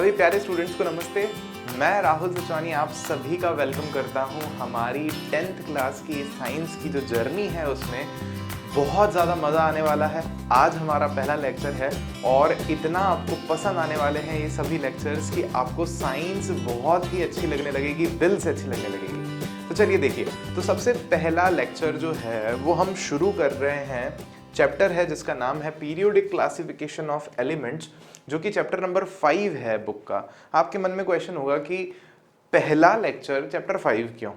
सभी प्यारे स्टूडेंट्स को नमस्ते। मैं राहुल सचवानी आप सभी का वेलकम करता हूं हमारी 10th क्लास की साइंस की जो जर्नी है उसमें बहुत ज़्यादा मज़ा आने वाला है। आज हमारा पहला लेक्चर है और इतना आपको पसंद आने वाले हैं ये सभी लेक्चर्स कि आपको साइंस बहुत ही अच्छी लगने लगेगी, दिल से अच्छी लगने लगेगी। तो चलिए देखिए, तो सबसे पहला लेक्चर जो है वो हम शुरू कर रहे हैं। चैप्टर है जिसका नाम है पीरियोडिक क्लासिफिकेशन ऑफ एलिमेंट्स, जो कि चैप्टर नंबर 5 है बुक का। आपके मन में क्वेश्चन होगा कि पहला लेक्चर चैप्टर 5 क्यों?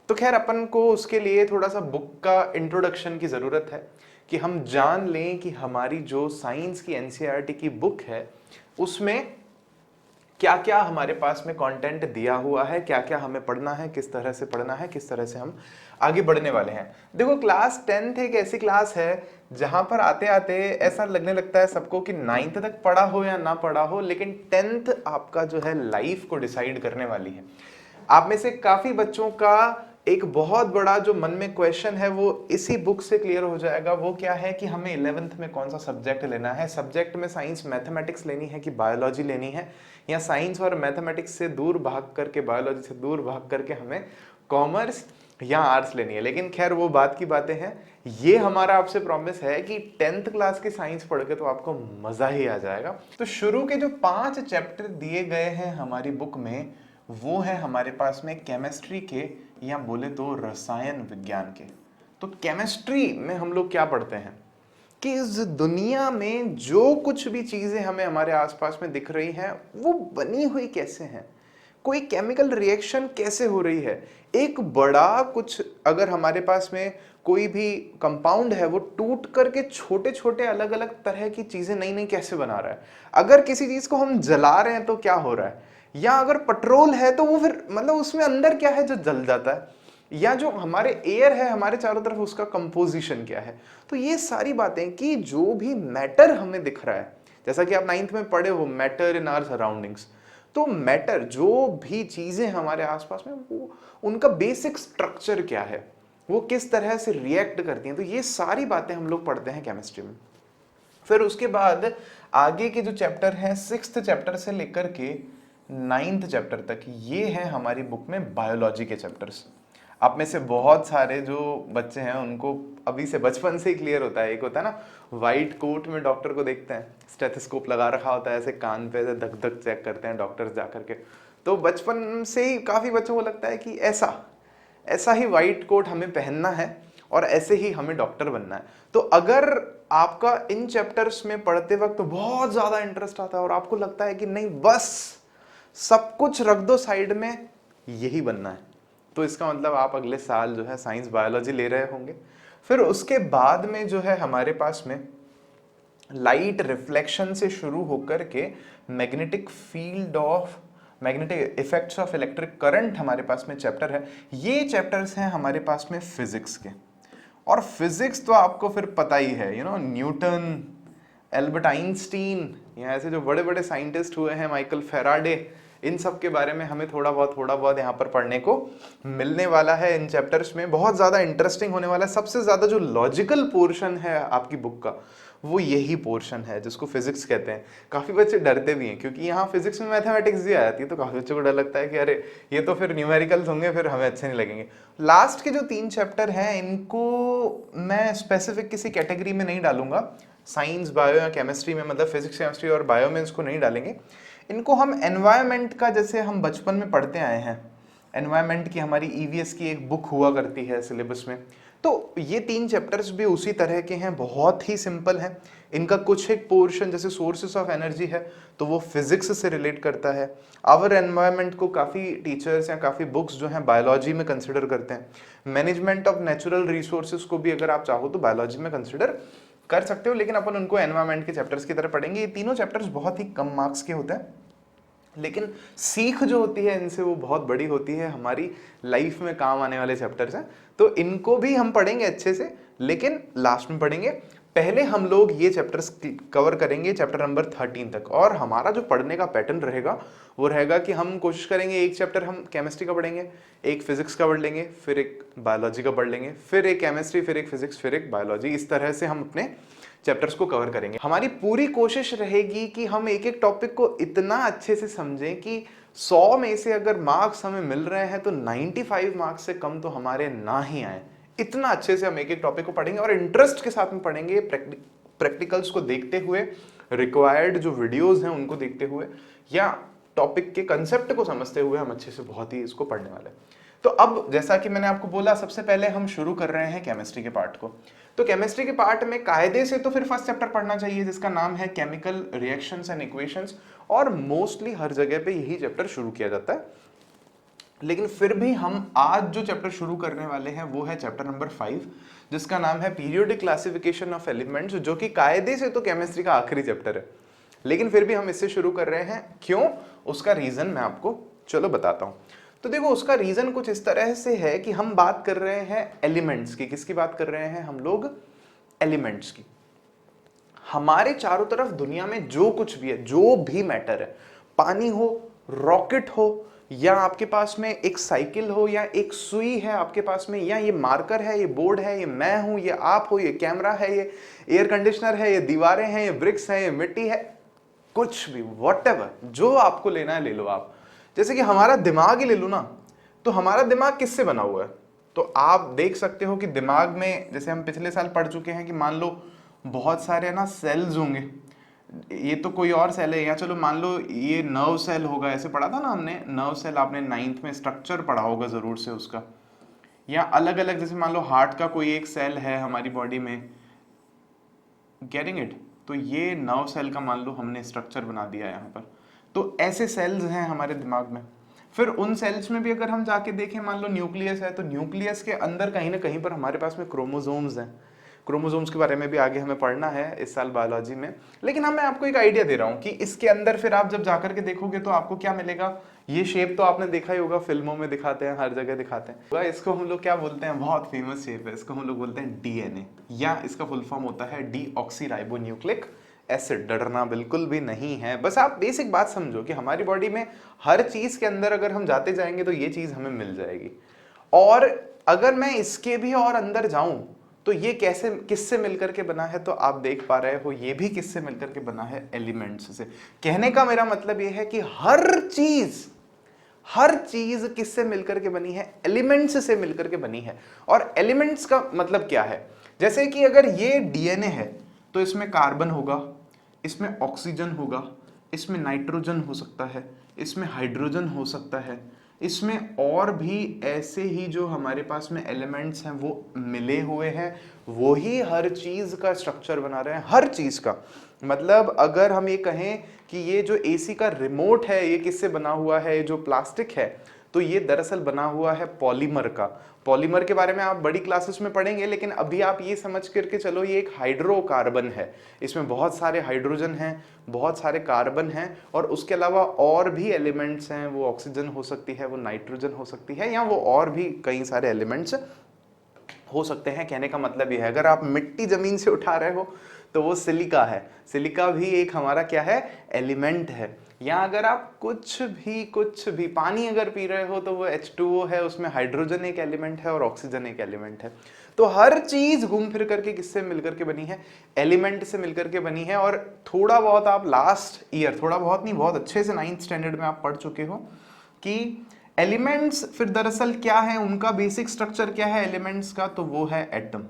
तो खैर अपन को उसके लिए थोड़ा सा बुक का इंट्रोडक्शन की ज़रूरत है कि हम जान लें कि हमारी जो साइंस की एनसीईआरटी की बुक है उसमें क्या क्या हमारे पास में कंटेंट दिया हुआ है, क्या क्या हमें पढ़ना है, किस तरह से पढ़ना है, किस तरह से हम आगे बढ़ने वाले हैं। देखो, क्लास 10th एक ऐसी क्लास है जहां पर आते आते ऐसा लगने लगता है सबको कि 9th तक पढ़ा हो या ना पढ़ा हो, लेकिन 10th आपका जो है लाइफ को डिसाइड करने वाली है। आप में से काफी बच्चों का एक बहुत बड़ा जो मन में क्वेश्चन है वो इसी बुक से क्लियर हो जाएगा। वो क्या है कि हमें 11th में कौन सा सब्जेक्ट लेना है। सब्जेक्ट में साइंस मैथमेटिक्स लेनी है कि बायोलॉजी लेनी है, या साइंस और मैथमेटिक्स से दूर भाग करके, बायोलॉजी से दूर भाग करके हमें कॉमर्स या आर्ट्स लेनी है। लेकिन खैर वो बात की बातें हैं। ये हमारा आपसे प्रॉमिस है कि 10th क्लास की साइंस पढ़ के तो आपको मजा ही आ जाएगा। तो शुरू के जो 5 चैप्टर दिए गए हैं हमारी बुक में वो है हमारे पास में केमिस्ट्री के, या बोले तो रसायन विज्ञान के। तो केमिस्ट्री में हम लोग क्या पढ़ते हैं कि इस दुनिया में जो कुछ भी चीजें हमें हमारे आसपास में दिख रही हैं वो बनी हुई कैसे हैं, कोई केमिकल रिएक्शन कैसे हो रही है। एक बड़ा कुछ अगर हमारे पास में कोई भी कंपाउंड है वो टूट करके छोटे छोटे अलग अलग तरह की चीजें नई नई कैसे बना रहा है। अगर किसी चीज को हम जला रहे हैं तो क्या हो रहा है, या अगर पेट्रोल है तो वो फिर मतलब उसमें अंदर क्या है जो जल जाता है, या जो हमारे एयर है हमारे चारों तरफ उसका कंपोजिशन क्या है। तो ये सारी बातें कि जो भी मैटर हमें दिख रहा है, जैसा कि आप 9th में पढ़े हो मैटर इन आवर सराउंडिंग्स, तो मैटर जो भी चीजें हमारे आसपास में वो उनका बेसिक स्ट्रक्चर क्या है, वो किस तरह से रिएक्ट करती हैं, तो ये सारी बातें हम लोग पढ़ते हैं केमिस्ट्री में। फिर उसके बाद आगे के जो चैप्टर हैं 6th चैप्टर से लेकर के 9th चैप्टर तक, ये है हमारी बुक में बायोलॉजी के चैप्टर्स। आप में से बहुत सारे जो बच्चे हैं उनको अभी से बचपन से ही क्लियर होता है। एक होता है ना, वाइट कोट में डॉक्टर को देखते हैं, स्टेथोस्कोप लगा रखा होता है, ऐसे कान पे ऐसे धक धक चेक करते हैं डॉक्टर्स जा करके। तो बचपन से ही काफ़ी बच्चों को लगता है कि ऐसा ऐसा ही वाइट कोट हमें पहनना है और ऐसे ही हमें डॉक्टर बनना है। तो अगर आपका इन चैप्टर्स में पढ़ते वक्त बहुत ज़्यादा इंटरेस्ट आता है और आपको लगता है कि नहीं बस सब कुछ रख दो साइड में, यही बनना है, तो इसका मतलब आप अगले साल जो है साइंस बायोलॉजी ले रहे होंगे। फिर उसके बाद में जो है हमारे पास में लाइट रिफ्लेक्शन से शुरू होकर के magnetic field of magnetic effects of electric current हमारे पास में चैप्टर है। ये चैप्टर्स हैं हमारे पास में फिजिक्स के। और फिजिक्स तो आपको फिर पता ही है, न्यूटन, एल्बर्ट आइंस्टीन, या ऐसे जो बड़े बड़े साइंटिस्ट हुए हैं, माइकल फेराडे, इन सब के बारे में हमें थोड़ा बहुत यहाँ पर पढ़ने को मिलने वाला है। इन चैप्टर्स में बहुत ज़्यादा इंटरेस्टिंग होने वाला है। सबसे ज़्यादा जो लॉजिकल पोर्शन है आपकी बुक का वो यही पोर्शन है जिसको फिजिक्स कहते हैं। काफ़ी बच्चे डरते भी हैं क्योंकि यहाँ फिजिक्स में मैथमेटिक्स भी आ जाती है, तो काफ़ी बच्चों को डर लगता है कि अरे ये तो फिर न्यूमेरिकल्स होंगे, फिर हमें अच्छे नहीं लगेंगे। लास्ट के जो 3 चैप्टर हैं इनको मैं स्पेसिफिक किसी कैटेगरी में नहीं डालूंगा, साइंस बायो या केमिस्ट्री में, मतलब फिजिक्स केमिस्ट्री और बायो में इसको नहीं डालेंगे। इनको हम एनवायरनमेंट का, जैसे हम बचपन में पढ़ते आए हैं, एनवायरनमेंट की हमारी ईवीएस की एक बुक हुआ करती है सिलेबस में, तो ये 3 चैप्टर्स भी उसी तरह के हैं, बहुत ही सिंपल हैं। इनका कुछ एक पोर्शन जैसे सोर्सेस ऑफ एनर्जी है तो वो फिजिक्स से रिलेट करता है। आवर एनवायरनमेंट को काफ़ी टीचर्स या काफ़ी बुक्स जो हैं बायोलॉजी में कंसिडर करते हैं। मैनेजमेंट ऑफ नेचुरल रिसोर्सेज को भी अगर आप चाहो तो बायोलॉजी में कंसिडर कर सकते हो, लेकिन अपन उनको एनवायरनमेंट के चैप्टर्स की तरह पढ़ेंगे। ये तीनों चैप्टर्स बहुत ही कम मार्क्स के होते हैं, लेकिन सीख जो होती है इनसे वो बहुत बड़ी होती है, हमारी लाइफ में काम आने वाले चैप्टर्स हैं। तो इनको भी हम पढ़ेंगे अच्छे से, लेकिन लास्ट में पढ़ेंगे। पहले हम लोग ये चैप्टर्स कवर करेंगे चैप्टर नंबर 13 तक, और हमारा जो पढ़ने का पैटर्न रहेगा वो रहेगा कि हम कोशिश करेंगे एक चैप्टर हम केमिस्ट्री का पढ़ेंगे, एक फिजिक्स का पढ़ लेंगे, फिर एक बायोलॉजी का पढ़ लेंगे, फिर एक केमिस्ट्री, फिर एक फिजिक्स, फिर एक बायोलॉजी। इस तरह से हम अपने चैप्टर्स को कवर करेंगे। हमारी पूरी कोशिश रहेगी कि हम एक एक टॉपिक को इतना अच्छे से समझें कि 100 में से अगर मार्क्स हमें मिल रहे हैं तो 95 मार्क्स से कम तो हमारे ना ही आए। इतना अच्छे से हम एक एक टॉपिक को पढ़ेंगे और इंटरेस्ट के साथ में पढ़ेंगे, प्रैक्टिकल्स को देखते हुए, रिक्वायर्ड जो वीडियोस हैं उनको देखते हुए, या टॉपिक के कंसेप्ट को समझते हुए हम अच्छे से बहुत ही इसको पढ़ने वाले। तो अब जैसा कि मैंने आपको बोला, सबसे पहले हम शुरू कर रहे हैं केमिस्ट्री के पार्ट को। तो केमिस्ट्री के पार्ट में कायदे से तो फिर फर्स्ट चैप्टर पढ़ना चाहिए जिसका नाम है केमिकल रिएक्शंस एंड इक्वेशंस, और मोस्टली हर जगह पे यही चैप्टर शुरू किया जाता है। लेकिन फिर भी हम आज जो चैप्टर शुरू करने वाले हैं वो है चैप्टर नंबर 5, जिसका नाम है पीरियोडिक क्लासिफिकेशन ऑफ एलिमेंट्स, जो कि कायदे से तो केमिस्ट्री का आखिरी चैप्टर है, लेकिन फिर भी हम इससे शुरू कर रहे हैं। क्यों? उसका रीजन मैं आपको चलो बताता हूं। तो देखो, उसका रीजन कुछ इस तरह से है कि हम बात कर रहे हैं एलिमेंट्स की। किसकी बात कर रहे हैं हम लोग? एलिमेंट्स की। हमारे चारों तरफ दुनिया में जो कुछ भी है, जो भी मैटर है, पानी हो, रॉकेट हो, या आपके पास में एक साइकिल हो, या एक सुई है आपके पास में, या ये मार्कर है, ये बोर्ड है, ये मैं हूं, ये आप हो, ये कैमरा है, ये एयर कंडीशनर है, ये दीवारें हैं, ये ब्रिक्स है, ये मिट्टी है, कुछ भी, व्हाटएवर, जो आपको लेना है ले लो आप। जैसे कि हमारा दिमाग ही ले लो ना, तो हमारा दिमाग किससे बना हुआ है? तो आप देख सकते हो कि दिमाग में, जैसे हम पिछले साल पढ़ चुके हैं कि मान लो बहुत सारे ना सेल्स होंगे, ये तो कोई और सेल है, या चलो मान लो ये नर्व सेल होगा, ऐसे पढ़ा था ना हमने नर्व सेल, आपने 9th में स्ट्रक्चर पढ़ा होगा जरूर से उसका। या अलग अलग, जैसे मान लो हार्ट का कोई एक सेल है हमारी बॉडी में, गेटिंग इट? तो ये नर्व सेल का मान लो हमने स्ट्रक्चर बना दिया यहाँ पर। तो ऐसे सेल्स हैं हमारे दिमाग में। फिर उन सेल्स में भी अगर हम जाके देखें, मान लो न्यूक्लियस है, तो न्यूक्लियस के अंदर कहीं ना कहीं पर हमारे पास में क्रोमोसोम्स हैं। क्रोमोसोम्स के बारे में भी आगे हमें पढ़ना है इस साल बायोलॉजी में, लेकिन मैं आपको एक आइडिया दे रहा हूँ कि इसके अंदर फिर आप जब जाकर के देखोगे तो आपको क्या मिलेगा। ये शेप तो आपने देखा ही होगा, फिल्मों में दिखाते हैं, हर जगह दिखाते हैं। इसको हम लोग क्या बोलते हैं? बहुत फेमस शेप है, इसको हम लोग बोलते हैं डीएनए, या इसका फुल फॉर्म होता है डीऑक्सीराइबोन्यूक्लिक एसिड। डरना बिल्कुल भी नहीं है, बस आप बेसिक बात समझो कि हमारी बॉडी में हर चीज के अंदर अगर हम जाते जाएंगे तो ये चीज हमें मिल जाएगी। और अगर मैं इसके भी और अंदर जाऊं तो ये कैसे, किससे मिलकर के बना है? तो आप देख पा रहे हो, ये भी किससे मिलकर के बना है? एलिमेंट्स से। कहने का मेरा मतलब ये है कि हर चीज किससे मिलकर के बनी है? एलिमेंट्स से मिलकर के बनी है। और एलिमेंट्स का मतलब क्या है? जैसे कि अगर ये डीएनए है तो इसमें कार्बन होगा, इसमें ऑक्सीजन होगा, इसमें नाइट्रोजन हो सकता है, इसमें हाइड्रोजन हो सकता है, इसमें और भी ऐसे ही जो हमारे पास में एलिमेंट्स हैं वो मिले हुए हैं, वो ही हर चीज का स्ट्रक्चर बना रहे हैं। हर चीज का मतलब, अगर हम ये कहें कि ये जो एसी का रिमोट है ये किससे बना हुआ है? ये जो प्लास्टिक है तो ये दरअसल बना हुआ है पॉलीमर का। पॉलीमर के बारे में आप बड़ी क्लासेस में पढ़ेंगे, लेकिन अभी आप ये समझ करके चलो ये एक हाइड्रोकार्बन है, इसमें बहुत सारे हाइड्रोजन हैं, बहुत सारे कार्बन हैं, और उसके अलावा और भी एलिमेंट्स हैं। वो ऑक्सीजन हो सकती है, वो नाइट्रोजन हो सकती है, या वो और भी कई सारे एलिमेंट्स हो सकते हैं। कहने का मतलब ये है, अगर आप मिट्टी जमीन से उठा रहे हो तो वो सिलिका है, सिलिका भी एक हमारा क्या है? एलिमेंट है। या अगर आप कुछ भी पानी अगर पी रहे हो तो वो H2O है, उसमें हाइड्रोजन एक एलिमेंट है और ऑक्सीजन एक एलिमेंट है। तो हर चीज घूम फिर करके किससे मिलकर के बनी है? एलिमेंट से मिलकर के बनी है। और थोड़ा बहुत आप लास्ट ईयर, थोड़ा बहुत नहीं, बहुत अच्छे से 9th स्टैंडर्ड में आप पढ़ चुके हो कि एलिमेंट्स फिर दरअसल क्या है, उनका बेसिक स्ट्रक्चर क्या है एलिमेंट्स का? तो वो है एटम।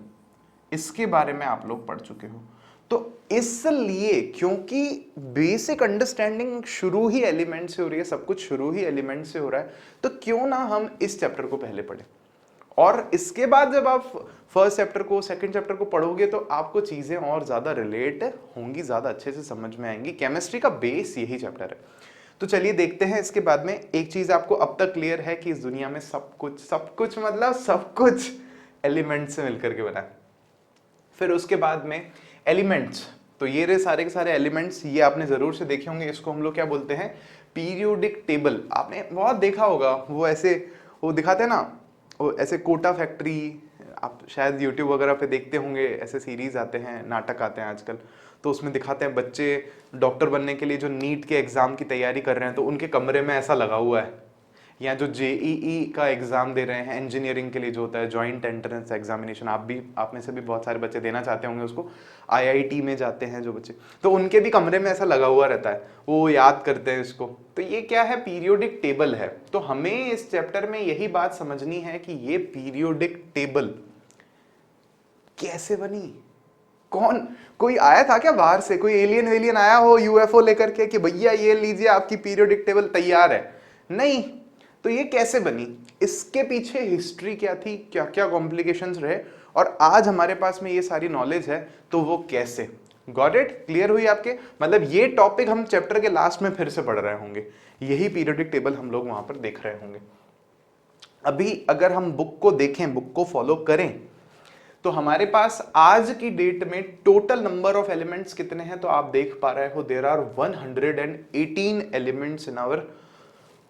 इसके बारे में आप लोग पढ़ चुके हो। तो इसलिए, क्योंकि बेसिक अंडरस्टैंडिंग शुरू ही एलिमेंट से हो रही है, सब कुछ शुरू ही एलिमेंट से हो रहा है, तो क्यों ना हम इस चैप्टर को पहले पढ़ें, और इसके बाद जब आप फर्स्ट चैप्टर को, सेकंड चैप्टर को पढ़ोगे तो आपको चीजें और ज्यादा रिलेट होंगी, ज्यादा अच्छे से समझ में आएंगी। केमिस्ट्री का बेस यही चैप्टर है। तो चलिए देखते हैं। इसके बाद में एक चीज आपको अब तक क्लियर है कि इस दुनिया में सब कुछ मतलब सब कुछ एलिमेंट से मिलकर के बना है। फिर उसके बाद में एलिमेंट्स, तो ये रहे सारे के सारे एलिमेंट्स, ये आपने जरूर से देखे होंगे। इसको हम लोग क्या बोलते हैं? Periodic table. आपने बहुत देखा होगा, वो ऐसे वो दिखाते हैं ना, वो ऐसे कोटा फैक्ट्री, आप शायद यूट्यूब वगैरह पे देखते होंगे, ऐसे सीरीज आते हैं, नाटक आते हैं आजकल, तो उसमें दिखाते हैं बच्चे डॉक्टर बनने के लिए जो नीट के एग्ज़ाम की तैयारी कर रहे हैं तो उनके कमरे में ऐसा लगा हुआ है, या जो जेईई का एग्ज़ाम दे रहे हैं इंजीनियरिंग के लिए जो होता है जॉइंट एंट्रेंस एग्जामिनेशन, आप में से भी बहुत सारे बच्चे देना चाहते होंगे उसको, आईआईटी में जाते हैं जो बच्चे, तो उनके भी कमरे में ऐसा लगा हुआ रहता है, वो याद करते हैं इसको। तो ये क्या है, पीरियोडिक टेबल है। तो हमें इस चैप्टर में यही बात समझनी है कि ये पीरियोडिक टेबल कैसे बनी, कौन, कोई आया था क्या बाहर से, कोई एलियन वेलियन आया हो यूएफओ लेकर के कि भैया ये लीजिए आपकी पीरियोडिक टेबल तैयार है? नहीं। तो ये कैसे बनी, इसके पीछे हिस्ट्री क्या थी, क्या क्या कॉम्प्लिकेशंस रहे, और आज हमारे पास में ये सारी नॉलेज है तो वो कैसे। Got it? क्लियर हुई आपके? मतलब ये टॉपिक हम चैप्टर के लास्ट में फिर से पढ़ रहे होंगे, यही पीरियोडिक टेबल हम लोग वहां पर देख रहे होंगे। अभी अगर हम बुक को देखें, बुक को फॉलो करें, तो हमारे पास आज की डेट में टोटल नंबर ऑफ एलिमेंट्स कितने हैं, तो आप देख पा रहे हो there are 118 elements in our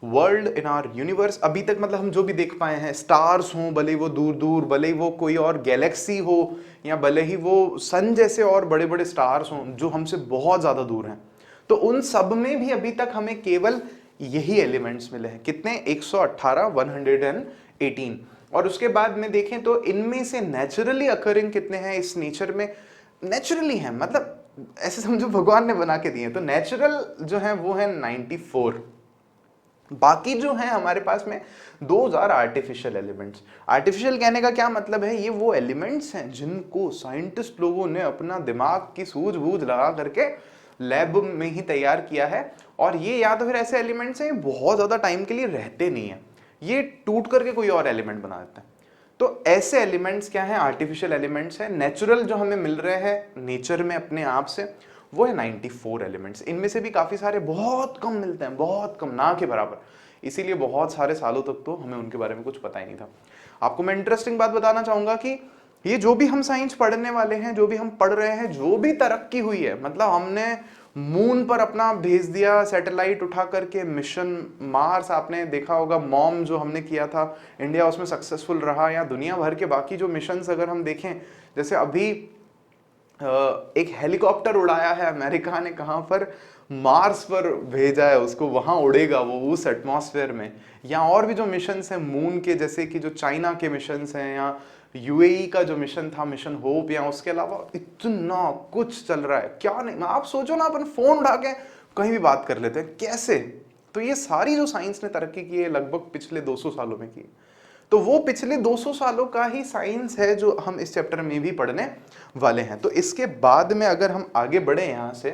world, in our universe. अभी तक मतलब हम जो भी देख पाए हैं, स्टार्स हों, भले ही वो दूर दूर, भले ही वो कोई और गैलेक्सी हो, या भले ही वो सन जैसे और बड़े बड़े स्टार्स हों जो हमसे बहुत ज्यादा दूर हैं, तो उन सब में भी अभी तक हमें केवल यही एलिमेंट्स मिले हैं। कितने? 118, 118। और उसके बाद में देखें तो इनमें से नेचुरली अकरिंग कितने हैं इस नेचर में? नेचुरली हैं, मतलब ऐसे समझो भगवान ने बना के दिए, तो नेचुरल जो है वो है 94। बाकी जो है हमारे पास में 2000 आर्टिफिशियल एलिमेंट्स। आर्टिफिशियल कहने का क्या मतलब है, ये वो एलिमेंट्स हैं जिनको साइंटिस्ट लोगों ने अपना दिमाग की सूझबूझ लगा करके लैब में ही तैयार किया है, और ये या तो फिर ऐसे एलिमेंट्स हैं बहुत ज्यादा टाइम के लिए रहते नहीं है, ये टूट करके कोई और एलिमेंट बना देता है। तो ऐसे एलिमेंट्स क्या हैं? आर्टिफिशियल एलिमेंट्स हैं। नेचुरल जो हमें मिल रहे हैं नेचर में अपने आप से, वो है 94 एलिमेंट्स। इनमें से भी काफी सारे बहुत कम मिलते हैं, बहुत कम, ना के बराबर, इसीलिए बहुत सारे सालों तक तो हमें उनके बारे में कुछ पता ही नहीं था। आपको मैं इंटरेस्टिंग बात बताना चाहूंगा कि ये जो भी हम साइंस पढ़ने वाले हैं, जो भी हम पढ़ रहे हैं, जो भी तरक्की हुई है, मतलब हमने मून पर अपना भेज दिया सैटेलाइट उठा करके, मिशन मार्स आपने देखा होगा, मॉम जो हमने किया था, इंडिया उसमें सक्सेसफुल रहा, या दुनिया भर के बाकी जो मिशंस अगर हम देखें, जैसे अभी एक हेलीकॉप्टर उड़ाया है अमेरिका ने, कहां पर? मार्स पर भेजा है उसको, वहां उड़ेगा वो उस एटमॉस्फेयर में। या और भी जो मिशंस हैं मून के, जैसे कि जो चाइना के मिशंस हैं, या यूएई का जो मिशन था, मिशन होप, या उसके अलावा इतना कुछ चल रहा है, क्या नहीं। आप सोचो ना, अपन फोन उठा के कहीं भी बात कर लेते हैं, कैसे? तो ये सारी जो साइंस ने तरक्की की है लगभग पिछले 200 सालों में की, तो वो पिछले 200 सालों का ही साइंस है जो हम इस चैप्टर में भी पढ़ने वाले हैं। तो इसके बाद में अगर हम आगे बढ़े यहाँ से,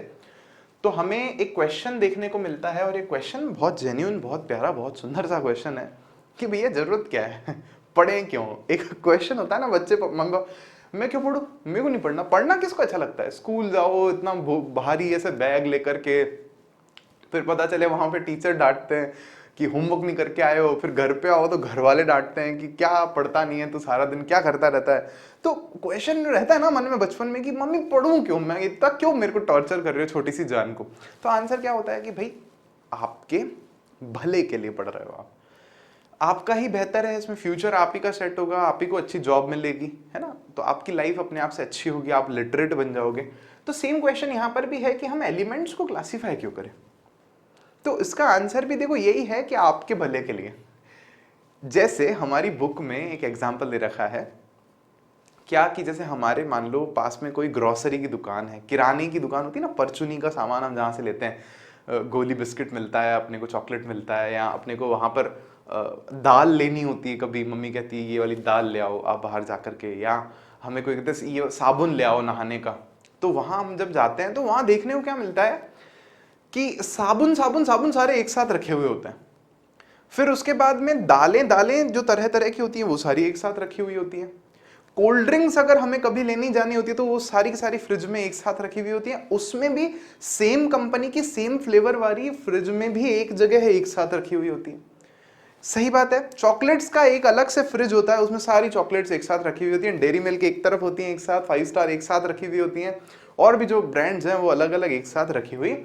तो हमें एक क्वेश्चन देखने को मिलता है, और ये क्वेश्चन बहुत जेन्युइन, बहुत प्यारा, बहुत सुंदर सा क्वेश्चन है कि भैया जरूरत क्या है, पढ़े क्यों? एक क्वेश्चन होता है ना, बच्चे मंगो, मैं क्यों पढ़ूं, मेरे को नहीं पढ़ना। पढ़ना किसको अच्छा लगता है? स्कूल जाओ इतना भारी ऐसे बैग लेकर के, फिर पता चले वहां पे टीचर डांटते हैं कि होमवर्क नहीं करके आए हो, फिर घर पे आओ तो घर वाले डांटते हैं कि क्या पढ़ता नहीं है, तो सारा दिन क्या करता रहता है। तो क्वेश्चन रहता है ना मन में बचपन में कि मम्मी पढ़ूं क्यों, मैं इतना क्यों मेरे को टॉर्चर कर रही हो छोटी सी जान को। तो आंसर क्या होता है कि भाई आपके भले के लिए पढ़ रहे हो आप, आपका ही बेहतर है, इसमें फ्यूचर आप ही का सेट होगा, आप ही को अच्छी जॉब मिलेगी, है ना, तो आपकी लाइफ अपने आप से अच्छी होगी, आप लिटरेट बन जाओगे। तो सेम क्वेश्चन यहाँ पर भी है कि हम एलिमेंट्स को क्लासीफाई क्यों करें? तो इसका आंसर भी देखो यही है कि आपके भले के लिए। जैसे हमारी बुक में एक एग्जाम्पल दे रखा है क्या, कि जैसे हमारे मान लो पास में कोई ग्रोसरी की दुकान है, किराने की दुकान होती है ना, परचूनी का सामान हम जहाँ से लेते हैं, गोली बिस्किट मिलता है अपने को, चॉकलेट मिलता है, या अपने को वहाँ पर दाल लेनी होती है, कभी मम्मी कहती है ये वाली दाल ले आओ आप बाहर जा करके, या हमें कोई कहते हैं ये साबुन ले आओ नहाने का। तो वहाँ हम जब जाते हैं तो वहाँ देखने को क्या मिलता है कि साबुन साबुन साबुन सारे एक साथ रखे हुए होते हैं। फिर उसके बाद में दालें दालें जो तरह तरह की होती हैं वो सारी एक साथ रखी हुई होती हैं। कोल्ड ड्रिंक्स अगर हमें कभी लेनी जानी होती है तो वो सारी की सारी फ्रिज में एक साथ रखी हुई होती है, उसमें भी सेम कंपनी की सेम फ्लेवर वाली फ्रिज में भी एक जगह है एक साथ रखी हुई होती है। सही बात है। चॉकलेट्स का एक अलग से फ्रिज होता है, उसमें सारी चॉकलेट्स एक साथ रखी हुई होती हैं। डेयरी मिल्क एक तरफ होती है एक साथ, 5 स्टार एक साथ रखी हुई होती हैं, और भी जो ब्रांड्स हैं वो अलग अलग एक साथ रखी हुई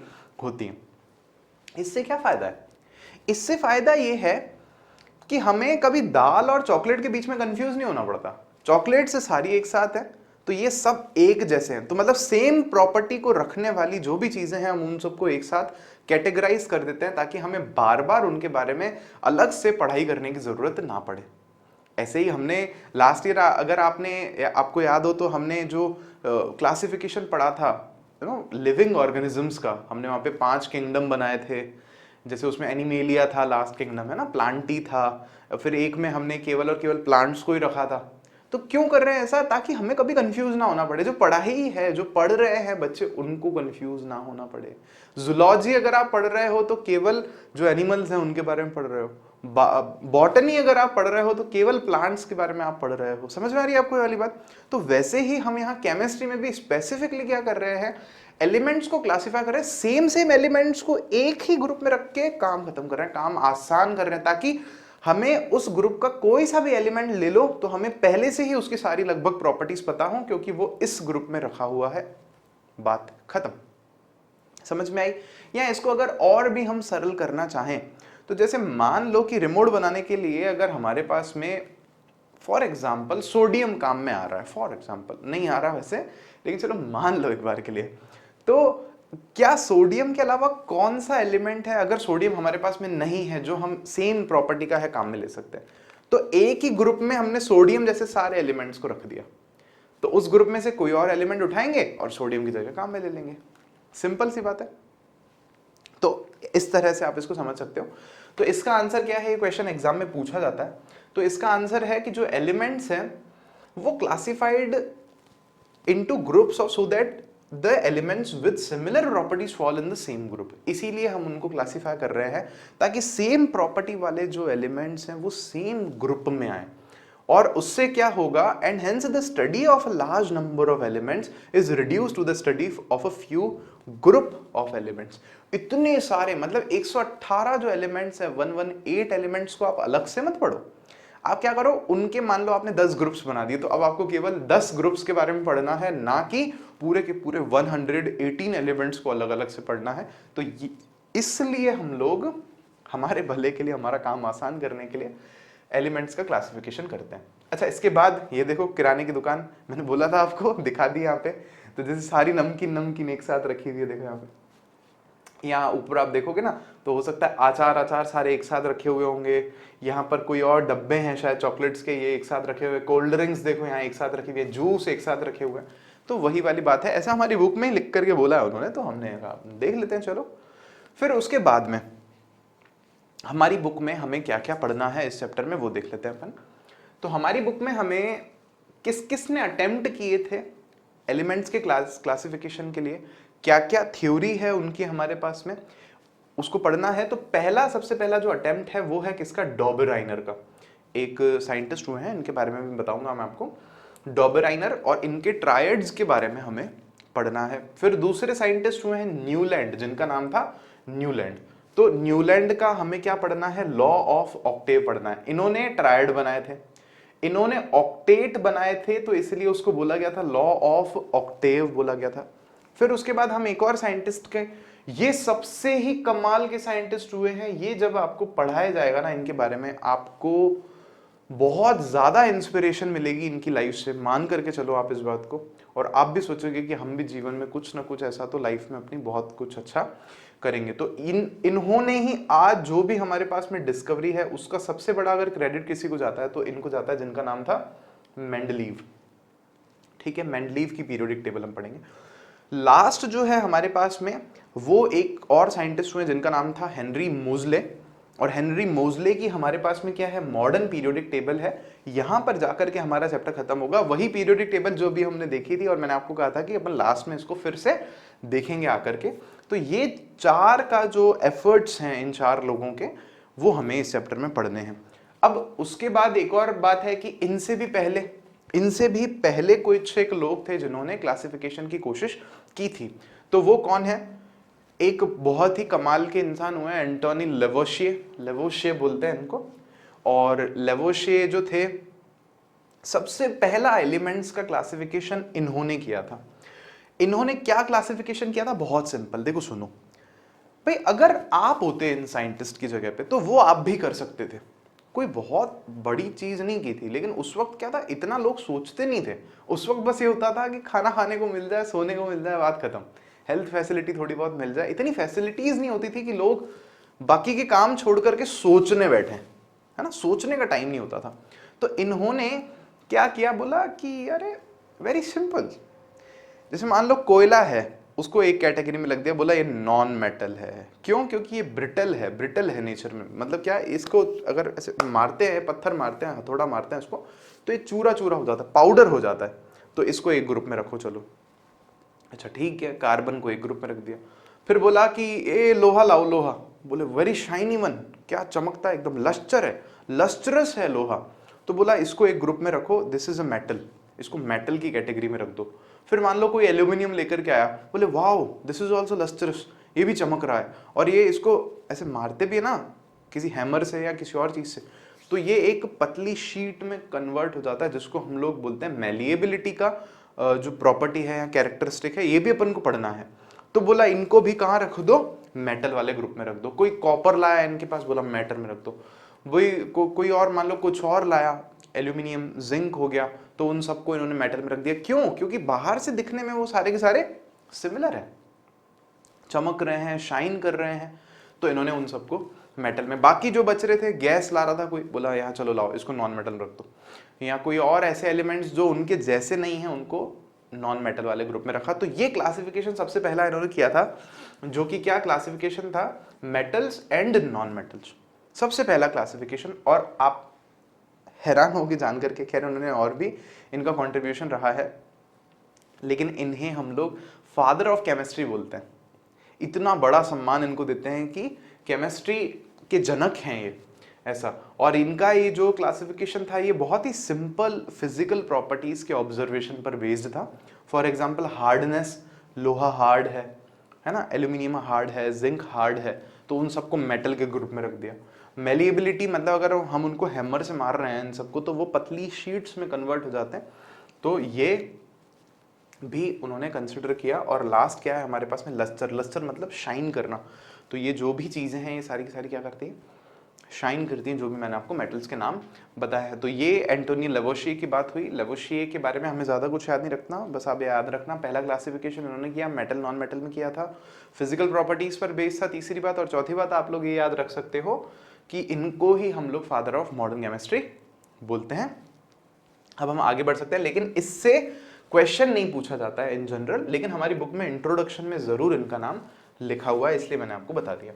होती हैं। इससे क्या फायदा है? इससे फायदा ये है कि हमें कभी दाल और चॉकलेट के बीच में कंफ्यूज नहीं होना पड़ता चॉकलेट से सारी एक साथ है, तो ये सब एक जैसे हैं, तो मतलब सेम प्रॉपर्टी को रखने वाली जो भी चीजें हैं हम उन सबको एक साथ कैटेगराइज कर देते हैं ताकि हमें बार बार उनके बारे में अलग से पढ़ाई करने की जरूरत ना पड़े। ऐसे ही हमने लास्ट ईयर, अगर आपको याद हो तो हमने जो क्लासिफिकेशन पढ़ा था लिविंग ऑर्गेनिजम्स का, हमने वहां पे 5 किंगडम बनाए थे। जैसे उसमें एनिमेलिया था, लास्ट किंगडम है ना, प्लांटी था, फिर एक में हमने केवल और केवल प्लांट्स को ही रखा था। तो क्यों कर रहे हैं ऐसा? ताकि हमें कभी कंफ्यूज ना होना पड़े, जो पढ़ाई है, जो पढ़ रहे हैं बच्चे, उनको कंफ्यूज ना होना पड़े। जूलॉजी अगर आप पढ़ रहे हो तो केवल जो एनिमल्स हैं उनके बारे में पढ़ रहे हो, बॉटनी अगर आप पढ़ रहे हो तो केवल प्लांट्स के बारे में आप पढ़ रहे हो। समझ में आ रही है आपको ये वाली बात? तो वैसे ही हम यहाँ केमिस्ट्री में भी स्पेसिफिकली क्या कर रहे हैं, एलिमेंट्स को क्लासिफाई कर रहे हैं, सेम एलिमेंट्स को एक ही ग्रुप में रख के काम खत्म कर रहे हैं, काम आसान कर रहे हैं, ताकि हमें उस ग्रुप का कोई सा भी एलिमेंट ले लो तो हमें पहले से ही उसकी सारी लगभग प्रॉपर्टीज पता हो, क्योंकि वो इस ग्रुप में रखा हुआ है। बात खत्म। समझ में आई? या इसको अगर और भी हम सरल करना चाहें तो जैसे मान लो कि रिमोट बनाने के लिए अगर हमारे पास में फॉर एग्जाम्पल सोडियम काम में आ रहा है, फॉर एग्जाम्पल नहीं आ रहा वैसे, लेकिन चलो मान लो एक बार के लिए, तो क्या सोडियम के अलावा कौन सा एलिमेंट है अगर सोडियम हमारे पास में नहीं है जो हम सेम प्रॉपर्टी का है काम में ले सकते हैं? तो एक ही ग्रुप में हमने सोडियम जैसे सारे एलिमेंट्स को रख दिया, तो उस ग्रुप में से कोई और एलिमेंट उठाएंगे और सोडियम की जगह काम में ले लेंगे। सिंपल सी बात है। तो इस तरह से आप इसको समझ सकते हो। तो इसका आंसर क्या है, ये क्वेश्चन एग्जाम में पूछा जाता है। तो इसका आंसर है कि जो एलिमेंट्स हैं वो classified into groups of so that the elements with similar properties fall in the same group. इसीलिए हम उनको क्लासिफाई कर रहे हैं ताकि सेम प्रॉपर्टी वाले जो एलिमेंट्स हैं वो सेम ग्रुप में आए। और उससे क्या होगा, and hence the study of a large number of elements is reduced to the study of a few group of elements. इतने सारे, मतलब 118 जो एलिमेंट्स है, 118 एलिमेंट्स को आप अलग से मत पढ़ो। आप क्या करो, उनके मान लो आपने 10 ग्रुप्स बना दिए, तो अब आपको केवल 10 ग्रुप्स के बारे में पढ़ना है, ना कि पूरे के पूरे 118 एलिमेंट्स को अलग अलग से पढ़ना है। तो इसलिए हम लोग हमारे भले के लिए, हमारा काम आसान करने के लिए एलिमेंट्स का क्लासिफिकेशन करते हैं। अच्छा, इसके बाद ये देखो किराने की दुकान, मैंने बोला था आपको, दिखा दी यहाँ पे। तो जैसे सारी नमकीन एक साथ रखी हुई है, देखो यहाँ पे, यहाँ ऊपर आप देखोगे ना, तो हो सकता है आचार सारे एक साथ रखे हुए होंगे। यहाँ पर कोई और डब्बे हैं शायद चॉकलेट्स के, ये एक साथ रखे हुए। कोल्ड ड्रिंक्स देखो यहाँ एक साथ रखी हुई है, जूस एक साथ रखे हुए हैं। तो वही वाली बात है, ऐसा हमारी बुक में ही लिख करके बोला है उन्होंने, तो हमने कहा देख लेते हैं। चलो, फिर उसके बाद में हमारी बुक में हमें क्या क्या पढ़ना है इस चैप्टर में वो देख लेते हैं अपन। तो हमारी बुक में हमें किस किस ने अटेम्प्ट किए थे एलिमेंट्स के क्लासिफिकेशन के लिए, क्या क्या थ्योरी है उनकी हमारे पास में, उसको पढ़ना है। तो सबसे पहला जो अटेम्प्ट है वो है किसका, डॉबराइनर का। एक साइंटिस्ट हुए हैं, इनके बारे में भी बताऊंगा मैं आपको, डॉबराइनर, और इनके ट्रायड्स के बारे में हमें पढ़ना है। फिर दूसरे साइंटिस्ट हुए हैं न्यूलैंड, जिनका नाम था न्यूलैंड। तो न्यूलैंड का हमें क्या पढ़ना है, लॉ ऑफ ऑक्टेव पढ़ना है। इन्होंने ट्रायड बनाए थे, इन्होंने ऑक्टेट बनाए थे, तो इसलिए उसको बोला गया था लॉ ऑफ ऑक्टेव बोला गया था। फिर उसके बाद हम एक और साइंटिस्ट के, ये सबसे ही कमाल के साइंटिस्ट हुए हैं। ये जब आपको पढ़ाया जाएगा ना इनके बारे में, आपको बहुत ज्यादा इंस्पिरेशन मिलेगी इनकी लाइफ से, मान करके चलो आप इस बात को। और आप भी सोचोगे कि हम भी जीवन में कुछ ना कुछ ऐसा तो लाइफ में अपनी बहुत कुछ अच्छा करेंगे। तो इन्होंने ही आज जो भी हमारे पास में डिस्कवरी है उसका सबसे बड़ा अगर क्रेडिट किसी को जाता है तो इनको जाता है, जिनका नाम था मेंडलीव। ठीक है, मेंडलीव की पीरियोडिक टेबल हम पढ़ेंगे। लास्ट जो है हमारे पास में वो एक और साइंटिस्ट हुए जिनका नाम था हेनरी मोजले। और हेनरी मोजले की हमारे पास में क्या है, मॉडर्न पीरियोडिक टेबल है। यहां पर जाकर के हमारा चैप्टर खत्म होगा, वही पीरियोडिक टेबल जो भी हमने देखी थी, और मैंने आपको कहा था कि अपन लास्ट में इसको फिर से देखेंगे आकर के। तो ये 4 का जो एफर्ट्स हैं इन 4 लोगों के, वो हमें इस चैप्टर में पढ़ने हैं। अब उसके बाद एक और बात है कि इनसे भी पहले कुछ एक लोग थे जिन्होंने क्लासिफिकेशन की कोशिश की थी। तो वो कौन है, एक बहुत ही कमाल के इंसान हुए हैं, एंटोनी लेवोशिए बोलते हैं इनको। और लेवोशिए जो थे, सबसे पहला एलिमेंट्स का क्लासिफिकेशन इन्होंने किया था। इन्होंने क्या क्लासिफिकेशन किया था, बहुत सिंपल, देखो सुनो भाई, अगर आप होते इन साइंटिस्ट की जगह पे तो वो आप भी कर सकते थे। कोई बहुत बड़ी चीज नहीं की थी, लेकिन उस वक्त क्या था, इतना लोग सोचते नहीं थे। उस वक्त बस ये होता था कि खाना खाने को मिल जाए, सोने को मिल जाए, बात खत्म। हेल्थ फैसिलिटी थोड़ी बहुत मिल जाए, इतनी फैसिलिटीज नहीं होती थी कि लोग बाकी के काम छोड़ करके सोचने बैठे, है ना, सोचने का टाइम नहीं होता था। तो इन्होंने क्या किया, बोला कि अरे वेरी सिंपल, जैसे मान लो कोयला है, उसको एक कैटेगरी में लग दिया, बोला ये नॉन मेटल है। क्यों? क्योंकि ये ब्रिटल है नेचर में। मतलब क्या है, इसको अगर ऐसे मारते हैं, पत्थर मारते हैं, हथौड़ा मारते हैं इसको, तो ये चूरा चूरा हो जाता है, पाउडर हो जाता है। तो इसको एक ग्रुप में रखो, चलो अच्छा ठीक है, कार्बन को एक ग्रुप में रख दिया। फिर बोला कि ए लोहा लाओ, लोहा, बोले वेरी शाइनी वन, क्या चमकता है, एकदम लस्टर है, लस्ट्रस है लोहा। तो बोला इसको एक ग्रुप में रखो, दिस इज अ मेटल, इसको मेटल की कैटेगरी में रख दो। फिर मान लो कोई एल्यूमिनियम लेकर के आया, बोले wow this is also lustrous, ये भी चमक रहा है, और ये इसको ऐसे मारते भी है ना किसी हैमर से या किसी और चीज से, तो ये एक पतली शीट में कन्वर्ट हो जाता है, जिसको हम लोग बोलते हैं मैलिएबिलिटी का जो प्रॉपर्टी है या कैरेक्टरिस्टिक है, ये भी अपन को पढ़ना है। तो बोला इनको भी कहाँ रख दो, मेटल वाले ग्रुप में रख दो। कोई कॉपर लाया इनके पास, बोला मेटल में रख दो। वही कोई और मान लो कुछ और लाया, एल्यूमिनियम, जिंक हो गया, तो उन सबको इन्होंने मेटल में रख दिया। क्यों? क्योंकि बाहर से दिखने में वो सारे के सारे सिमिलर है, चमक रहे हैं, शाइन कर रहे हैं, तो इन्होंने उन सबको मेटल में। बाकी जो बच रहे थे, गैस ला रहा था कोई, बोला यहाँ चलो लाओ इसको नॉन मेटल रख दो। यहाँ कोई और ऐसे एलिमेंट्स जो उनके जैसे नहीं है, उनको नॉन मेटल वाले ग्रुप में रखा। तो ये क्लासिफिकेशन सबसे पहला इन्होंने किया था, जो कि क्या क्लासिफिकेशन था, मेटल्स एंड नॉन मेटल्स, सबसे पहला क्लासिफिकेशन। और आप हैरान होगी जान करके, खैर उन्होंने और भी इनका कंट्रीब्यूशन रहा है, लेकिन इन्हें हम लोग फादर ऑफ केमिस्ट्री बोलते हैं। इतना बड़ा सम्मान इनको देते हैं कि केमिस्ट्री के जनक हैं ये, ऐसा। और इनका ये जो क्लासिफिकेशन था, ये बहुत ही सिंपल फिजिकल प्रॉपर्टीज के ऑब्जर्वेशन पर बेस्ड था। फॉर एग्जांपल हार्डनेस, लोहा हार्ड है ना, एल्यूमिनियम हार्ड है, जिंक हार्ड है, तो उन सबको मेटल के ग्रुप में रख दिया। मेलिएबिलिटी, मतलब अगर हम उनको हैमर से मार रहे हैं इन सबको, तो वो पतली शीट्स में कन्वर्ट हो जाते हैं, तो ये भी उन्होंने कंसिडर किया। और लास्ट क्या है हमारे पास में, लस्टर। लस्टर मतलब शाइन करना। तो ये जो भी चीज़ें हैं, ये सारी की सारी क्या करती हैं, शाइन करती हैं, जो भी मैंने आपको मेटल्स के नाम बताया है। तो ये एंटोनी लेवोशिए की बात हुई। लेवोशिए के बारे में हमें ज़्यादा कुछ याद नहीं रखना, बस आप याद रखना पहला क्लासिफिकेशन इन्होंने किया, मेटल नॉन मेटल में किया था, फिजिकल प्रॉपर्टीज़ पर बेस्ड था, तीसरी बात। और चौथी बात आप लोग ये याद रख सकते हो कि इनको ही हम लोग फादर ऑफ मॉडर्न केमिस्ट्री बोलते हैं। अब हम आगे बढ़ सकते हैं, लेकिन इससे क्वेश्चन नहीं पूछा जाता है इन जनरल, लेकिन हमारी बुक में इंट्रोडक्शन में जरूर इनका नाम लिखा हुआ है, इसलिए मैंने आपको बता दिया।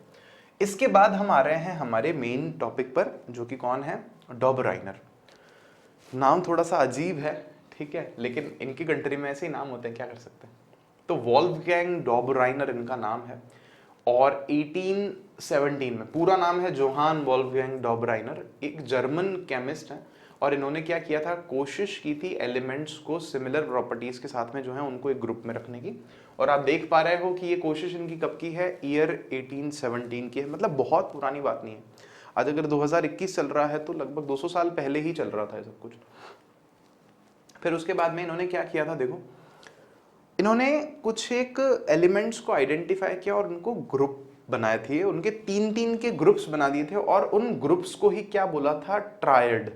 इसके बाद हम आ रहे हैं हमारे मेन टॉपिक पर, जो कि कौन है, डॉबराइनर। नाम थोड़ा सा अजीब है, ठीक है, लेकिन इनकी कंट्री में ऐसे ही नाम होते हैं, क्या कर सकते हैं। तो वोल्फगैंग डॉबराइनर इनका नाम है, और 1817 में, पूरा नाम है जोहान वोल्फगैंग डॉबराइनर, एक जर्मन केमिस्ट है। और इन्होंने क्या किया था, कोशिश की थी एलिमेंट्स को सिमिलर प्रॉपर्टीज के साथ में जो है उनको एक ग्रुप में रखने की। और आप देख पा रहे हो कि ये कोशिश इनकी कब की है, ईयर 1817 की है, मतलब बहुत पुरानी बात नहीं है। आज अगर 2021 चल रहा है तो लगभग 200 साल पहले ही चल रहा था ये सब कुछ। फिर उसके बाद में इन्होंने क्या किया था, देखो, इन्होंने कुछ एक एलिमेंट्स को आइडेंटिफाई किया और उनको ग्रुप बनाए थे, उनके 3-3 के ग्रुप्स बना दिए थे, और उन ग्रुप्स को ही क्या बोला था, ट्रायड।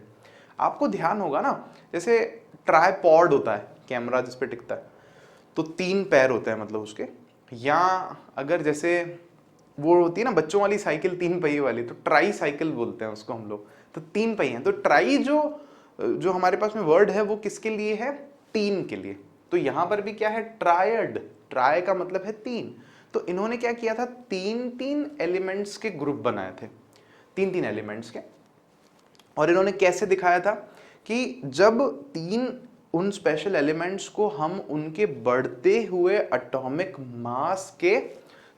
आपको ध्यान होगा ना, जैसे ट्राइपॉड होता है, कैमरा जिस पे टिकता है, तो 3 पैर होते हैं मतलब उसके, या अगर जैसे वो होती है ना बच्चों वाली साइकिल 3 पहिए वाली, तो ट्राई साइकिल बोलते हैं उसको हम लोग, तो 3 पहिए हैं। तो ट्राई जो हमारे पास में वर्ड है वो किसके लिए है, 3 के लिए। तो यहां पर भी क्या है, ट्रायड, ट्राई का मतलब है 3। तो इन्होंने क्या किया था, 3-3 एलिमेंट्स के ग्रुप बनाए थे, 3-3 एलिमेंट्स के। और इन्होंने कैसे दिखाया था कि जब 3 उन स्पेशल एलिमेंट्स को हम उनके बढ़ते हुए एटॉमिक मास के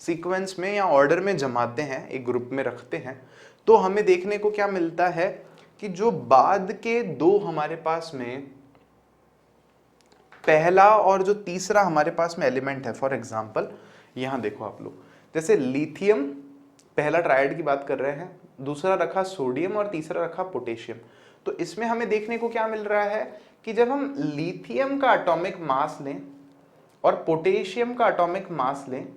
सीक्वेंस में या ऑर्डर में जमाते हैं, एक ग्रुप में रखते हैं, तो हमें देखने को क्या मिलता है कि जो बाद के 2 हमारे पास में, पहला और जो तीसरा हमारे पास में एलिमेंट है, फॉर एग्जांपल यहां देखो आप लोग, जैसे लिथियम, पहला ट्रायड की बात कर रहे हैं, दूसरा रखा सोडियम और तीसरा रखा पोटेशियम। तो इसमें हमें देखने को क्या मिल रहा है कि जब हम लिथियम का एटॉमिक मास लें और पोटेशियम का एटॉमिक मास लें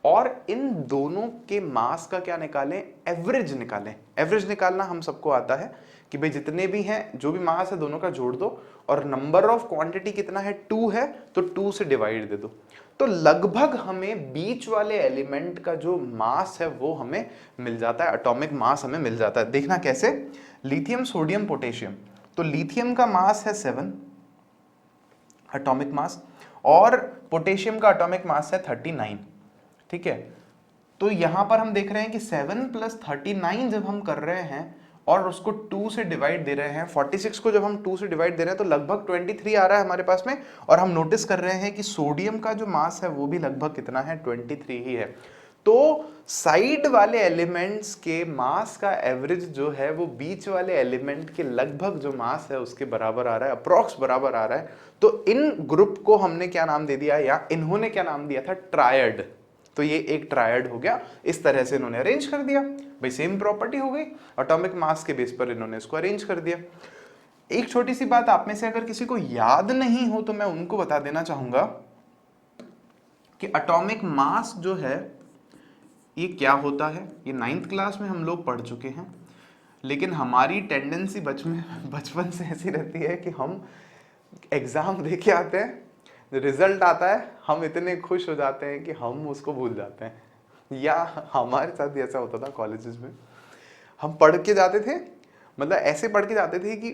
और इन दोनों के मास का क्या निकालें, एवरेज निकालें। एवरेज निकालना हम सबको आता है कि भाई जितने भी हैं, जो भी मास है दोनों का जोड़ दो, और नंबर ऑफ क्वांटिटी कितना है, 2 है, तो 2 से डिवाइड दे दो। तो लगभग हमें बीच वाले एलिमेंट का जो मास है वो हमें मिल जाता है, एटॉमिक मास हमें मिल जाता है। देखना कैसे, लिथियम, सोडियम, पोटेशियम। तो लिथियम का मास है 7 एटॉमिक मास, और पोटेशियम का एटॉमिक मास है 39। ठीक है, तो यहां पर हम देख रहे हैं कि 7 + 39 जब हम कर रहे हैं और उसको 2 से डिवाइड दे रहे हैं, 46 को जब हम 2 से डिवाइड दे रहे हैं तो लगभग 23 आ रहा है हमारे पास में। और हम नोटिस कर रहे हैं कि सोडियम का जो मास है वो भी लगभग कितना है, 23 ही है। तो साइड वाले एलिमेंट्स के मास का एवरेज जो है वो बीच वाले एलिमेंट के लगभग जो मास है उसके बराबर आ रहा है, अप्रॉक्स बराबर आ रहा है। तो इन ग्रुप को हमने क्या नाम दे दिया, या इन्होंने क्या नाम दिया था, ट्रायड। तो ये एक ट्रायड हो गया, इस तरह से इन्होंने अरेंज कर दिया। भाई सेम प्रॉपर्टी हो गई, एटॉमिक मास के बेस पर इन्होंने इसको अरेंज कर दिया। एक छोटी सी बात आप में से अगर किसी को याद नहीं हो तो मैं उनको बता देना चाहूंगा कि एटॉमिक मास जो है ये क्या होता है। ये 9th क्लास में हम लोग पढ़ चुके हैं, लेकिन हमारी टेंडेंसी बचपन से ऐसी रहती है कि हम एग्जाम दे के आते हैं, रिजल्ट आता है, हम इतने खुश हो जाते हैं कि हम उसको भूल जाते हैं। या हमारे साथ भी ऐसा होता था कॉलेजेस में, हम पढ़ के जाते थे, मतलब ऐसे पढ़ के जाते थे कि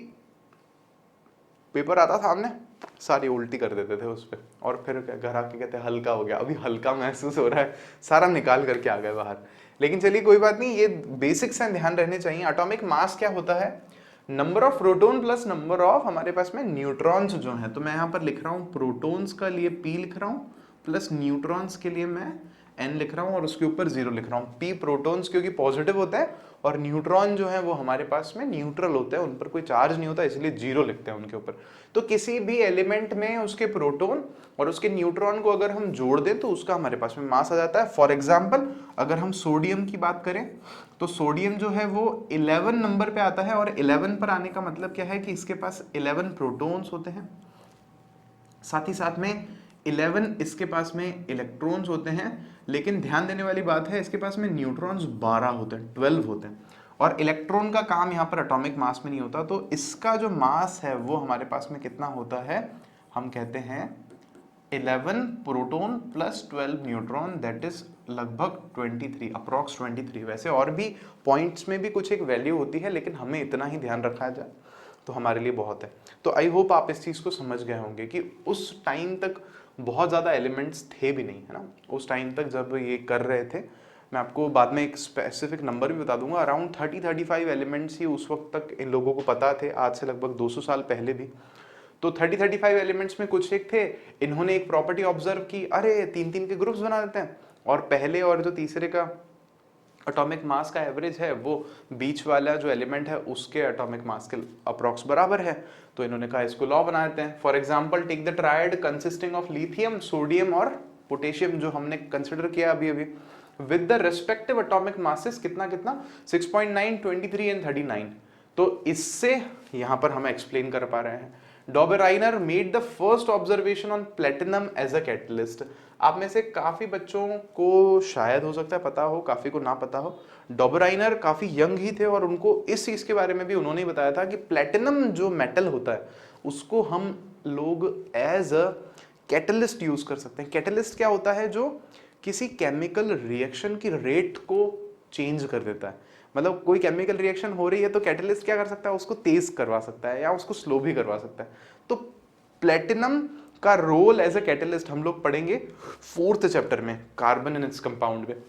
पेपर आता सामने, सारी उल्टी कर देते थे उस पर, और फिर घर आके कहते हल्का हो गया, अभी हल्का महसूस हो रहा है, सारा निकाल करके आ गए बाहर। लेकिन चलिए कोई बात नहीं, ये बेसिक्स हैं, ध्यान रहने चाहिए। एटॉमिक मास क्या होता है, number of proton plus number of हमारे पास में न्यूट्रॉन्स जो हैं। तो मैं यहाँ पर लिख रहा हूँ प्रोटॉन्स का लिए P लिख रहा हूँ, प्लस न्यूट्रॉन्स के लिए मैं N लिख रहा हूँ, और उसके ऊपर 0 लिख रहा हूँ। P प्रोटॉन्स क्योंकि पॉजिटिव होता है, और न्यूट्रॉन जो है वो हमारे पास में न्यूट्रल होता है, उन पर कोई चार्ज नहीं होता, इसलिए 0 लिखते हैं उनके ऊपर। तो किसी भी एलिमेंट में उसके प्रोटॉन और उसके न्यूट्रॉन को अगर हम जोड़ दें तो उसका हमारे पास में मास आ जाता है। फॉर एग्जाम्पल अगर हम सोडियम की बात करें तो सोडियम जो है वो 11 नंबर पे आता है, और 11 पर आने का मतलब क्या है कि इसके पास 11 प्रोटॉन्स होते हैं, साथ ही साथ में 11 इसके पास में इलेक्ट्रॉन्स होते हैं। लेकिन ध्यान देने वाली बात है, इसके पास में न्यूट्रॉन्स 12 होते हैं, 12 होते हैं, और इलेक्ट्रॉन का काम यहाँ पर एटॉमिक मास में नहीं होता। तो इसका जो मास है वो हमारे पास में कितना होता है, हम कहते हैं 11 proton plus 12 neutron, that is लगभग 23, अप्रॉक्स 23। वैसे और भी पॉइंट्स में भी कुछ एक वैल्यू होती है, लेकिन हमें इतना ही ध्यान रखा जाए तो हमारे लिए बहुत है। तो आई होप आप इस चीज़ को समझ गए होंगे कि उस टाइम तक बहुत ज़्यादा एलिमेंट्स थे भी नहीं, है ना। उस टाइम तक जब ये कर रहे थे, मैं आपको बाद में एक स्पेसिफिक नंबर भी बता दूंगा, अराउंड 30-35 एलिमेंट्स ही उस वक्त तक इन लोगों को पता थे, आज से लगभग 200 साल पहले भी। तो 30-35 एलिमेंट्स में कुछ एक थे, इन्होंने एक प्रॉपर्टी ऑब्जर्व की, अरे 3-3 के ग्रुप्स बना देते हैं, और पहले और जो तीसरे का एटॉमिक मास का एवरेज है वो बीच वाला जो एलिमेंट है उसके एटॉमिक मास के अप्रॉक्स बराबर है। तो इन्होंने कहा इसको लॉ बना देते हैं। For example take the triad consisting of lithium, sodium और पोटेशियम, जो हमने कंसिडर किया अभी अभी, with the respective atomic masses कितना कितना 6.9, 23 एंड 39। तो इससे यहां पर हम एक्सप्लेन कर पा रहे हैं, Dobereiner made the first observation on platinum as a catalyst. आप में से काफी बच्चों को शायद हो सकता है पता हो, काफी को ना पता हो। डॉबेराइनर काफी यंग ही थे और उनको इस चीज के बारे में भी उन्होंने बताया था कि प्लेटिनम जो मेटल होता है उसको हम लोग एज अ कैटलिस्ट यूज कर सकते हैं। कैटलिस्ट क्या होता है, जो किसी केमिकल रिएक्शन की रेट को चेंज कर देता है। मतलब कोई केमिकल रिएक्शन हो रही है तो कैटलिस्ट क्या कर सकता है, उसको तेज करवा सकता है या उसको स्लो भी करवा सकता है। तो प्लेटिनम का रोल एज अ कैटलिस्ट हम लोग पढ़ेंगे 4th चैप्टर में, कार्बन एंड इट्स कंपाउंड में।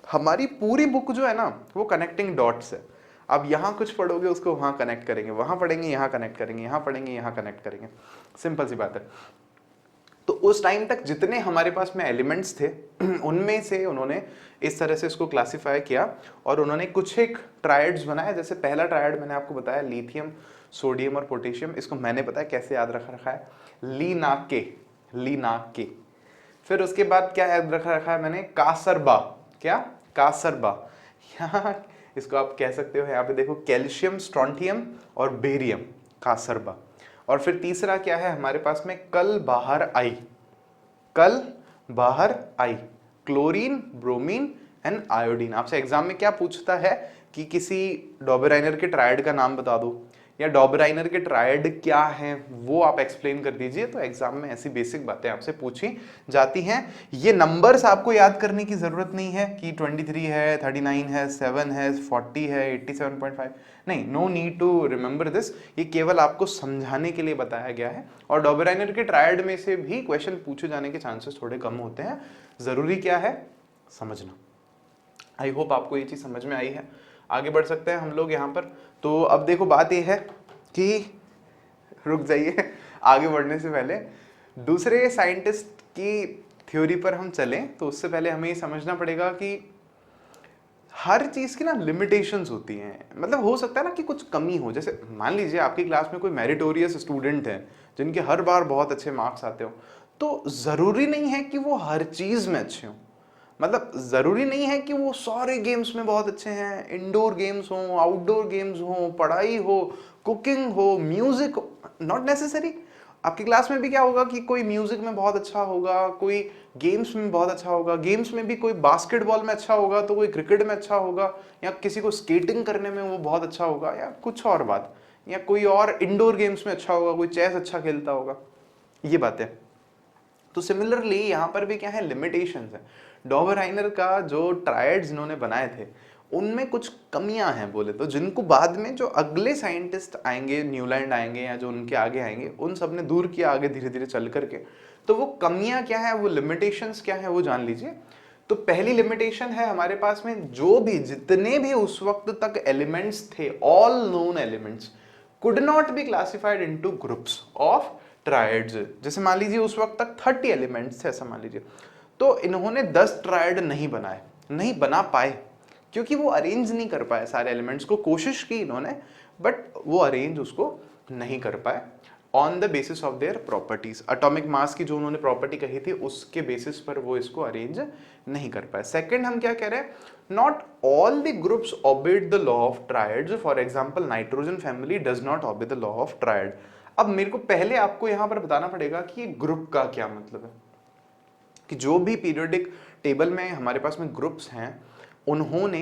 हमारी पूरी बुक जो है ना वो कनेक्टिंग डॉट्स है। अब यहाँ कुछ पढ़ोगे उसको वहां कनेक्ट करेंगे, वहां पढ़ेंगे यहाँ कनेक्ट करेंगे, यहाँ पढ़ेंगे यहाँ कनेक्ट करेंगे, सिंपल सी बात है। तो उस टाइम तक जितने हमारे पास में एलिमेंट्स थे उनमें से उन्होंने इस तरह से इसको क्लासिफाई किया और उन्होंने कुछ एक ट्रायड्स बनाए। जैसे पहला ट्रायड मैंने आपको बताया लिथियम, सोडियम और पोटेशियम, इसको मैंने बताया कैसे याद रखा है, लीनाके। फिर उसके बाद क्या याद रखा है मैंने, कासरबा। क्या, कासरबा। यहाँ इसको आप कह सकते हो, यहाँ पे देखो कैल्शियम, स्ट्रोंटियम और बेरियम, कासरबा। और फिर तीसरा क्या है हमारे पास में, कल बाहर आई, कल बाहर आई, क्लोरीन, ब्रोमीन एंड आयोडीन। आपसे एग्जाम में क्या पूछता है कि किसी डॉबेराइनर के ट्रायड का नाम बता दो, या डॉबेराइनर के ट्रायड क्या है वो आप एक्सप्लेन कर दीजिए। तो एग्जाम में ऐसी बेसिक बातें आपसे पूछी जाती हैं। ये नंबर्स आपको याद करने की जरूरत नहीं है कि 23 है, 39 है, 7 है, 40 है, 87.5, नहीं, no need to remember this. ये केवल आपको समझाने के लिए बताया गया है। और डॉबेराइनर के ट्रायड में से भी क्वेश्चन पूछे जाने के चांसेस थोड़े कम होते हैं। जरूरी क्या है, समझना। आई होप आपको ये चीज समझ में आई है। आगे बढ़ सकते हैं हम लोग यहाँ पर। तो अब देखो बात ये है कि, रुक जाइए, आगे बढ़ने से पहले दूसरे साइंटिस्ट की थ्योरी पर हम चलें तो उससे पहले हमें ये समझना पड़ेगा कि हर चीज की ना लिमिटेशंस होती हैं। मतलब हो सकता है ना कि कुछ कमी हो। जैसे मान लीजिए आपकी क्लास में कोई मेरिटोरियस स्टूडेंट है जिनके हर बार बहुत अच्छे मार्क्स आते हो, तो जरूरी नहीं है कि वो हर चीज में अच्छे हो। मतलब जरूरी नहीं है कि वो सारे गेम्स में बहुत अच्छे हैं, इंडोर गेम्स हो, आउटडोर गेम्स हो, पढ़ाई हो, कुकिंग हो, म्यूजिक हो, नॉट नेसेसरी। आपकी क्लास में भी क्या होगा कि कोई म्यूजिक में बहुत अच्छा होगा, कोई गेम्स में बहुत अच्छा होगा, गेम्स में भी कोई बास्केटबॉल में अच्छा होगा तो कोई क्रिकेट में अच्छा होगा, या किसी को स्केटिंग करने में वो बहुत अच्छा होगा, या कुछ और बात, या कोई और इंडोर गेम्स में अच्छा होगा, कोई चेस अच्छा खेलता होगा, ये बातें। तो सिमिलरली यहाँ पर भी क्या है, लिमिटेशंस है। डॉबेराइनर का जो ट्रायड्स इन्होंने बनाए थे उनमें कुछ कमियां हैं बोले तो, जिनको बाद में जो अगले साइंटिस्ट आएंगे, न्यूलैंड आएंगे या जो उनके आगे आएंगे, उन सब ने दूर किया आगे धीरे धीरे चल करके। तो वो कमियां क्या है, वो लिमिटेशंस क्या है, वो जान लीजिए। तो पहली लिमिटेशन है हमारे पास में जो भी जितने भी उस वक्त तक एलिमेंट्स थे, all known elements could not be classified into groups of triads. जैसे मान लीजिए उस वक्त तक 30 एलिमेंट्स थे ऐसा मान लीजिए, तो इन्होंने 10 ट्रायड नहीं बनाए, नहीं बना पाए, क्योंकि वो अरेंज नहीं कर पाए सारे एलिमेंट्स को। कोशिश की इन्होंने बट वो अरेंज उसको नहीं कर पाए on the basis of their properties. Atomic mass की जो उन्होंने प्रॉपर्टी कही थी उसके बेसिस पर वो इसको अरेंज नहीं कर पाए। सेकंड हम क्या कह रहे हैं, not all the groups obeyed the law of triads. For example nitrogen family does not obey the law of triad. अब मेरे को पहले आपको यहां पर बताना पड़ेगा कि ये ग्रुप का क्या मतलब है, कि जो भी पीरियोडिक टेबल में हमारे पास में ग्रुप्स हैं उन्होंने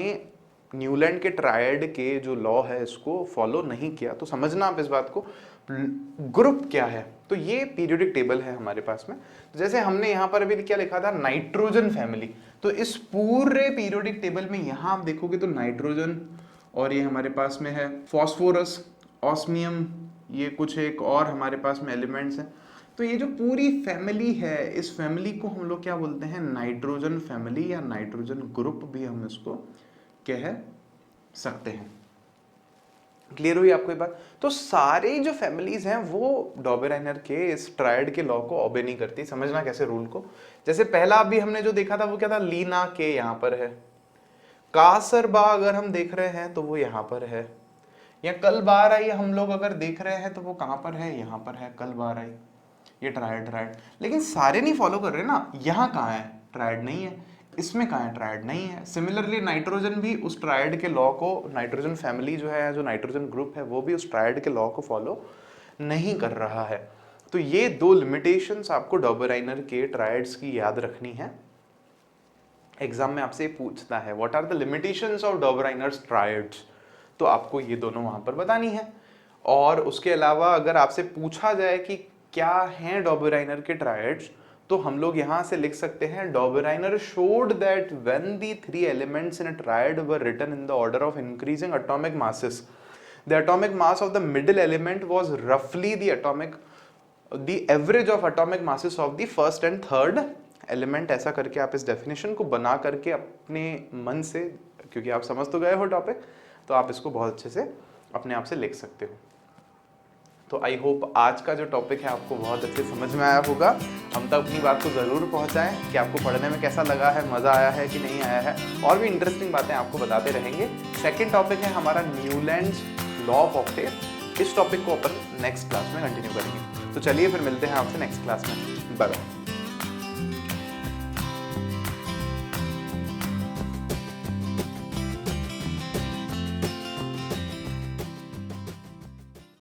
न्यूलैंड के ट्रायड के जो लॉ है इसको फॉलो नहीं किया। तो समझना आप इस बात को, ग्रुप क्या है, तो ये पीरियोडिक टेबल है हमारे पास में। जैसे हमने यहाँ पर अभी क्या लिखा था, नाइट्रोजन फैमिली, तो इस पूरे पीरियोडिक टेबल में यहाँ आप देखोगे तो नाइट्रोजन, और ये हमारे पास में है फॉस्फोरस, ऑस्मियम, ये कुछ एक और हमारे पास में एलिमेंट्स हैं। तो ये जो पूरी फैमिली है, इस फैमिली को हम लोग क्या बोलते हैं, नाइट्रोजन फैमिली या नाइट्रोजन ग्रुप भी हम इसको कह सकते हैं। क्लियर हुई आपको ये बात? तो सारी जो फैमिलीज हैं वो डॉबेराइनर के इस ट्रायड के लॉ को ओबे नहीं करती। समझना कैसे रूल को। जैसे पहला अभी हमने जो देखा था वो क्या था, लीना के यहाँ पर है, कासरबा अगर हम देख रहे हैं तो वो यहाँ पर है, या कल बार आई हम लोग अगर देख रहे हैं तो वो कहाँ पर है, यहाँ पर है कल बार आई, ये ट्रायड। लेकिन सारे नहीं फॉलो कर रहे ना, यहाँ कहाँ है, ट्रायड नहीं है, इसमें कहाँ है, ट्रायड नहीं है। सिमिलरली नाइट्रोजन भी उस ट्रायड के लॉ को, नाइट्रोजन फैमिली जो है, जो नाइट्रोजन ग्रुप है, वो भी उस ट्रायड के लॉ को फॉलो नहीं कर रहा है। तो ये दो लिमिटेशंस आपको डॉबेराइनर के ट्रायड्स की याद रखनी है। एग्जाम में आपसे पूछता है what are the limitations of Dobereiner's triads, तो आपको ये दोनों वहां पर बतानी है। और उसके अलावा अगर आपसे पूछा जाए कि क्या हैं डॉबेराइनर के ट्रायड्स, तो हम लोग यहां से लिख सकते हैं, Dobereiner showed that when the 3 elements in a triad were written in the order of increasing atomic masses, the atomic mass of the middle element was रफली the average of atomic masses of the first and third element. ऐसा करके आप इस definition को बना करके अपने मन से, क्योंकि आप समझ तो गए हो टॉपिक, तो आप इसको बहुत अच्छे से अपने आप से लिख सकते हो। तो आई होप आज का जो टॉपिक है आपको बहुत अच्छे समझ में आया होगा। हम तक अपनी बात को ज़रूर पहुंचाएं कि आपको पढ़ने में कैसा लगा है, मज़ा आया है कि नहीं आया है, और भी इंटरेस्टिंग बातें आपको बताते रहेंगे। सेकंड टॉपिक है हमारा न्यूलैंड्स लॉ ऑफ ऑक्टेव। इस टॉपिक को अपन नेक्स्ट क्लास में कंटिन्यू करेंगे। तो चलिए फिर मिलते हैं आपसे नेक्स्ट क्लास में। Bye bye.